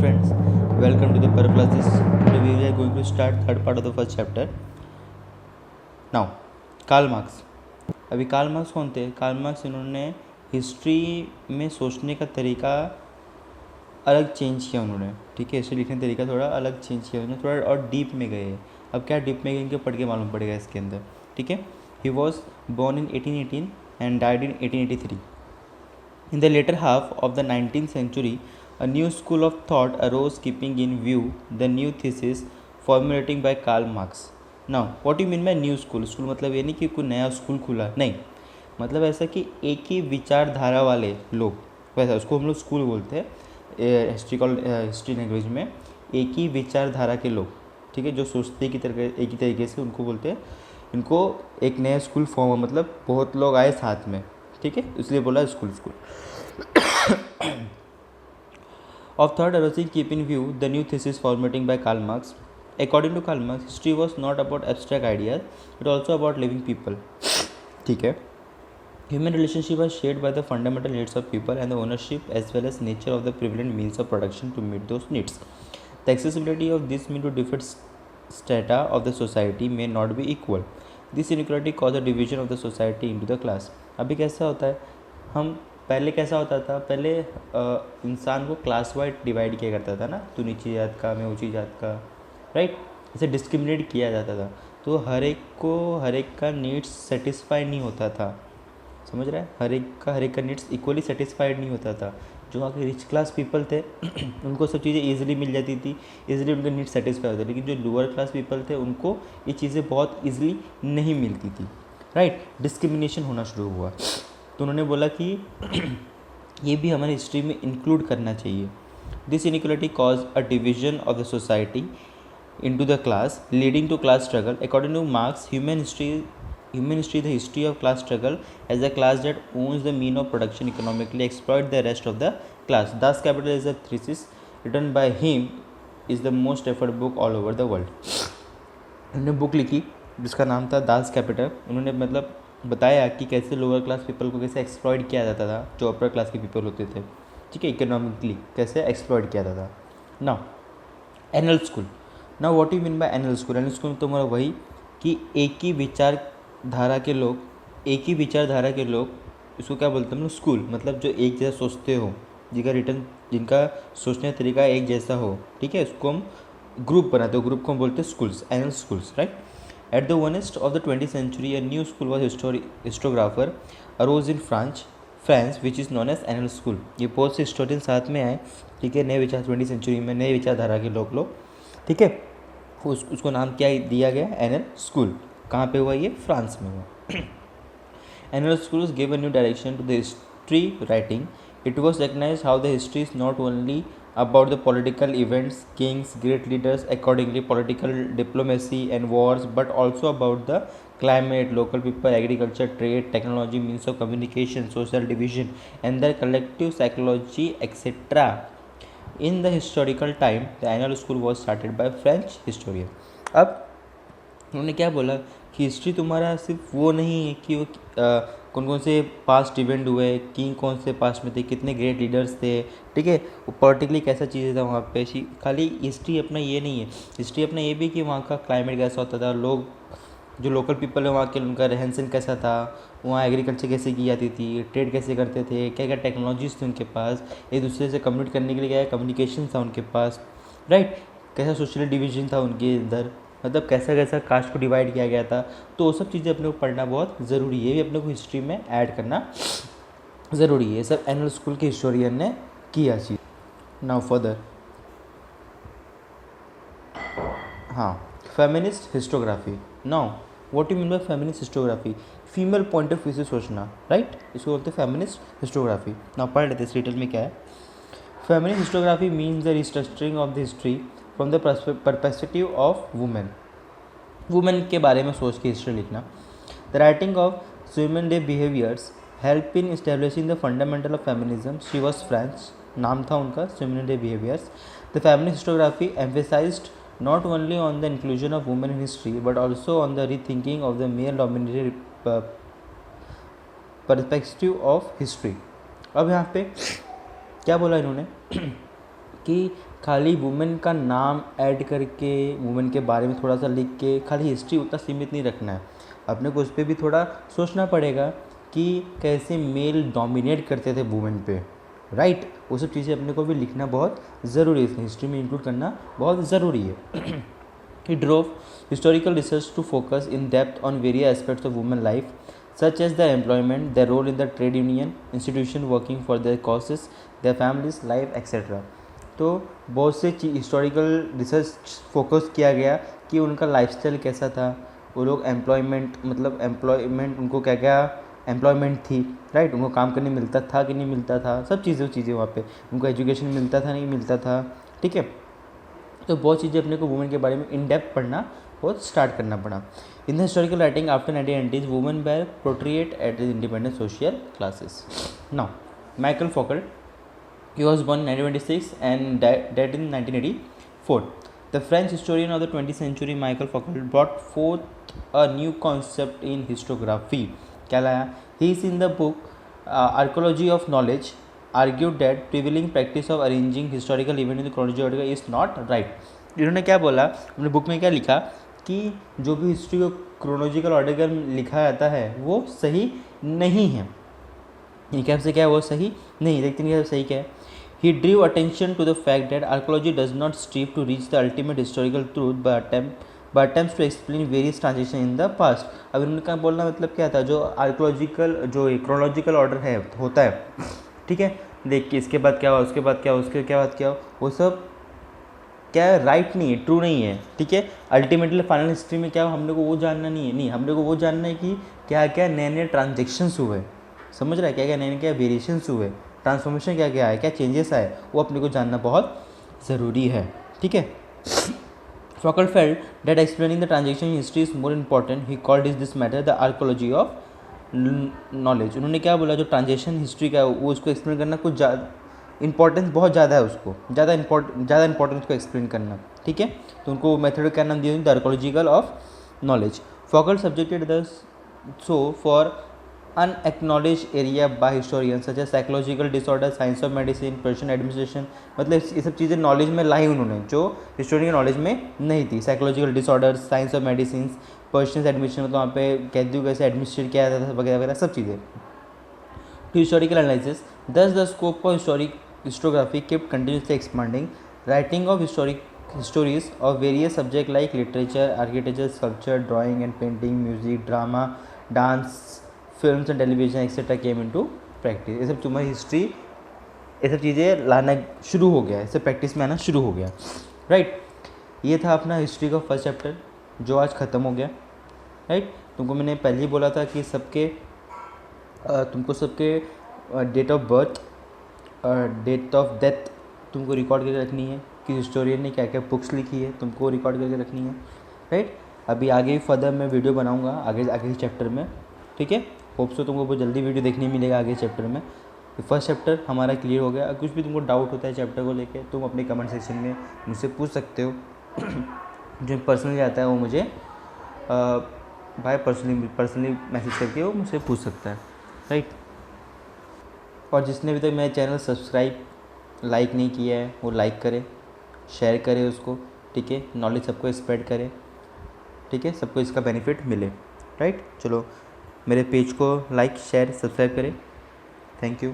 friends, welcome to the per classes. Today we are going to start third part of the first chapter. Now, Karl Marx. अभी Karl Marx कौन थे? Karl Marx इन्होंने history में सोचने का तरीका अलग चेंज किया उन्होंने, ठीक है. हिस्ट्री लिखने का तरीका थोड़ा अलग चेंज किया उन्होंने, थोड़ा और डीप में गए. अब क्या डीप में गए इनके पढ़ के मालूम पड़ेगा इसके अंदर, ठीक है. He was born in 1818 and died in 1883. In the later half of the 19th century, a new school of thought arose keeping in view the new thesis formulating by Karl Marx. Now, what do you mean by new school? School मतलब ये नहीं कि कोई नया school खुला, नहीं. मतलब ऐसा कि एक ही विचारधारा वाले लोग, वैसा उसको हम लोग स्कूल बोलते हैं हिस्ट्री लैंग्वेज में. एक ही विचारधारा के लोग, ठीक है, जो सोचते की तरह एक ही तरीके से, उनको बोलते हैं. इनको एक नया स्कूल फॉर्म, मतलब बहुत लोग आए साथ में, ठीक है, इसलिए बोला school. Of third arising keep in view the new thesis formatting by Karl Marx. According to Karl Marx, history was not about abstract ideas, but also about living people. ठीक है. Human relationship are shaped by the fundamental needs of people and the ownership as well as nature of the prevalent means of production to meet those needs. The accessibility of this means to different strata of the society may not be equal. This inequality causes a division of the society into the class. अभी कैसा होता है, हम पहले कैसा होता था, पहले इंसान को क्लास वाइज डिवाइड किया करता था ना, तो नीची जात का, मैं ऊंची जात का, राइट, ऐसे डिस्क्रिमिनेट किया जाता था. तो हर एक का नीड्स सेटिस्फाई नहीं होता था, समझ रहा है. हर एक का नीड्स इक्वली सेटिस्फाइड नहीं होता था. जो वहाँ के रिच क्लास पीपल थे उनको सब चीज़ें ईजिली मिल जाती थी, ईजिली उनके नीड्स सेटिस्फाई होते. लेकिन जो लोअर क्लास पीपल थे उनको ये चीज़ें बहुत ईजिली नहीं मिलती थी, राइट. डिस्क्रिमिनेशन होना शुरू हुआ. तो उन्होंने बोला कि ये भी हमारी हिस्ट्री में इंक्लूड करना चाहिए. This inequality cause a division of the society into the class leading to class struggle. According to Marx, human history the history of class struggle as a class that owns the mean of production economically exploit the rest of the class. Das Kapital is a thesis written by him, is the most referred book all over the world. उन्होंने book लिखी जिसका नाम था Das Kapital. उन्होंने मतलब बताया कि कैसे लोअर क्लास पीपल को कैसे एक्सप्लॉइट किया जाता था, जो अपर क्लास के पीपल होते थे, ठीक है, इकोनॉमिकली कैसे एक्सप्लॉइट किया जाता था. Now anal school. Now what you mean by anal school? Anal school तो हमारा वही कि एक ही विचारधारा के लोग, इसको क्या बोलते हैं हम लोग, स्कूल. मतलब जो एक जैसा सोचते हो, जिनका सोचने का तरीका एक जैसा हो, ठीक है, उसको हम ग्रुप बनाते हो. ग्रुप को हम बोलते हैं schools, anal schools, right. At the onest of the 20th century, a new school was historiographer arose in France, which is known as Annal School. ये बहुत से हिस्टोरियन साथ में आए, ठीक है, नए विचार 20th सेंचुरी में नए विचारधारा के लोग, ठीक है. उसको नाम क्या दिया गया? Anal school. कहाँ पे हुआ ये? फ्रांस में हुआ. Annal schools gave a new direction to the history writing. It was recognized how the history is not only about the political events, kings, great leaders, accordingly political diplomacy and wars, but also about the climate, local people, agriculture, trade, technology, means of communication, social division, and their collective psychology, etc. In the historical time, the Annal School was started by French historian. अब उन्होंने क्या बोला कि history तुम्हारा सिर्फ वो नहीं है कि वो कौन कौन से पास्ट इवेंट हुए, किंग कौन से पास्ट में थे, कितने ग्रेट लीडर्स थे, ठीक है, वो पर्टिकुलरली कैसा चीज़ें था वहाँ पे. खाली हिस्ट्री अपना ये नहीं है, हिस्ट्री अपना ये भी कि वहाँ का क्लाइमेट कैसा होता था, लोग जो लोकल पीपल है वहाँ के, उनका रहन सहन कैसा था, वहाँ एग्रीकल्चर कैसे की जाती थी, ट्रेड कैसे करते थे, क्या क्या टेक्नोलॉजीज थी उनके पास, एक दूसरे से कम्युनिकेट करने के लिए क्या कम्युनिकेशन था उनके पास, राइट. कैसा सोशल डिवीजन था उनके अंदर, मतलब कैसा कैसा कास्ट को डिवाइड किया गया था. तो वो सब चीज़ें अपने को पढ़ना बहुत ज़रूरी है, ये भी अपने को हिस्ट्री में ऐड करना ज़रूरी है. सब एनल स्कूल के हिस्टोरियन ने किया चीज़. नाउ फर्दर, हाँ, feminist historiography. Now what you mean by feminist historiography? Female point of view से सोचना, राइट, इसको बोलते हैं फेमिनिस्ट हिस्टोग्राफी. नाउ पढ़ लेते हैं डिटेल में क्या है. Feminist historiography means the restructuring of the history from the perspective of women के बारे में सोच के हिस्ट्री लिखना. The writing of Simone de Beauvoir help in establishing the fundamental of feminism. She was French, नाम था उनका, Simone de Beauvoir. The feminist historiography emphasized not only on the inclusion of women in history but also on the rethinking of the male dominated perspective of history. अब यहाँ पे क्या बोला इन्होंने कि खाली वुमेन का नाम ऐड करके, वुमेन के बारे में थोड़ा सा लिख के खाली हिस्ट्री उतना सीमित नहीं रखना है, अपने को उस पर भी थोड़ा सोचना पड़ेगा कि कैसे मेल डोमिनेट करते थे वुमेन पे, राइट। वो सब चीज़ें अपने को भी लिखना बहुत ज़रूरी है, हिस्ट्री में इंक्लूड करना बहुत ज़रूरी है। He drove historical research to focus in depth on various aspects of women life, such as their employment, their role in the trade union institution, working for their causes, their families, life, etc. तो बहुत से historical research focus किया गया कि उनका lifestyle कैसा था, वो लोग एम्प्लॉयमेंट, मतलब एम्प्लॉयमेंट उनको क्या क्या एम्प्लॉयमेंट थी, राइट, उनको काम करने मिलता था कि नहीं मिलता था, सब चीज़ें वहाँ पे, उनको एजुकेशन मिलता था नहीं मिलता था, ठीक है। तो बहुत चीज़ें अपने को वुमेन के बारे में इन डेप्थ पढ़ना बहुत स्टार्ट करना पड़ा। In the historical writing after 1990s women were portrayed at the independent social classes. Now Michael Foucault, he was born in 1926 and died in 1984. The French historian of the 20th century Michael Foucault brought forth a new concept in historiography. क्या लाया? He is in the book Archaeology of Knowledge argued that prevailing practice of arranging historical event in the chronological order is not right. इन्होंने क्या बोला, अपने book में क्या लिखा कि जो भी हिस्ट्री को क्रोनोलॉजिकल ऑर्डर में लिखा जाता है वो सही नहीं है। ये क्या से क्या है वो सही नहीं, देखते नहीं सही क्या है। He drew attention to the fact that archaeology does not strive to reach the ultimate historical truth but attempts to explain various transitions in the past. अब इनका बोलना मतलब क्या था, जो आर्कोलॉजिकल जो क्रोनोलॉजिकल ऑर्डर है होता है, ठीक है, देख के इसके बाद क्या हुआ, उसके बाद क्या हुआ, उसके क्या बाद क्या हुआ, वो सब क्या है, राइट नहीं है, ट्रू नहीं है, ठीक है। अल्टीमेटली फाइनल हिस्ट्री में क्या हो हमने को वो जानना नहीं है, नहीं हमने को वो जानना है कि क्या क्या नए नए ट्रांजेक्शन्स हुए, समझ रहा है, क्या क्या नए नए क्या वेरिएशंस हुए, ट्रांसफॉर्मेशन क्या क्या आए, क्या चेंजेस आए, वो अपने को जानना बहुत ज़रूरी है, ठीक है। Foucault felt that explaining the transaction history is more important. He called this matter the archaeology of knowledge. उन्होंने क्या बोला, जो ट्रांजेक्शन हिस्ट्री का वो उसको एक्सप्लेन करना कुछ ज़्यादा इंपॉर्टेंस बहुत ज़्यादा है, उसको ज़्यादा इंपॉर्टेंस को एक्सप्लेन करना, ठीक है। तो उनको मेथड क्या नाम दिया, the archaeological of knowledge. Foucault subjected the so for unacknowledged area by historians such as psychological disorder, science of medicine, Persian administration, मतलब ये सब चीज़ें नॉलेज में लाई उन्होंने जो हिस्टोरियन के नॉलेज में नहीं थी। Psychological disorder, science of medicine, Persian administration, मतलब वहाँ पे कैदी कैसे एडमिनिस्ट्रेट किया जाता था वगैरह वगैरह सब चीज़ें। To historical analysis, thus the scope of historiography kept continuously expanding. Writing of histories of various subjects like literature, architecture, sculpture, drawing and painting, music, drama, dance, films and television etc. came into practice. ये सब तुम्हारी history, ये सब चीज़ें लाना शुरू हो गया, इससे प्रैक्टिस में आना शुरू हो गया, राइट। ये था अपना हिस्ट्री का फर्स्ट चैप्टर जो आज ख़त्म हो गया, राइट। तुमको मैंने पहले ही बोला था कि तुमको सबके date of birth, date of death तुमको रिकॉर्ड करके रखनी है कि हिस्टोरियन ने क्या क्या बुक्स लिखी है, तुमको रिकॉर्ड करके रखनी है, राइट। अभी आगे फर्दर मैं वीडियो बनाऊंगा आगे चैप्टर में, ठीक है। होप सो तुमको बहुत जल्दी वीडियो देखने मिलेगा आगे चैप्टर में। फर्स्ट चैप्टर हमारा क्लियर हो गया। कुछ भी तुमको डाउट होता है चैप्टर को लेके तुम अपने कमेंट सेक्शन में मुझसे पूछ सकते हो। जो पर्सनली आता है वो मुझे भाई पर्सनली मैसेज करके वो मुझसे पूछ सकता है, राइट। और जिसने अभी तक मेरा चैनल सब्सक्राइब लाइक नहीं किया है वो लाइक करे, शेयर करे उसको, ठीक है। नॉलेज सबको स्प्रेड करे, ठीक है, सबको इसका बेनिफिट मिले, राइट। चलो मेरे पेज को लाइक शेयर सब्सक्राइब करें। Thank you.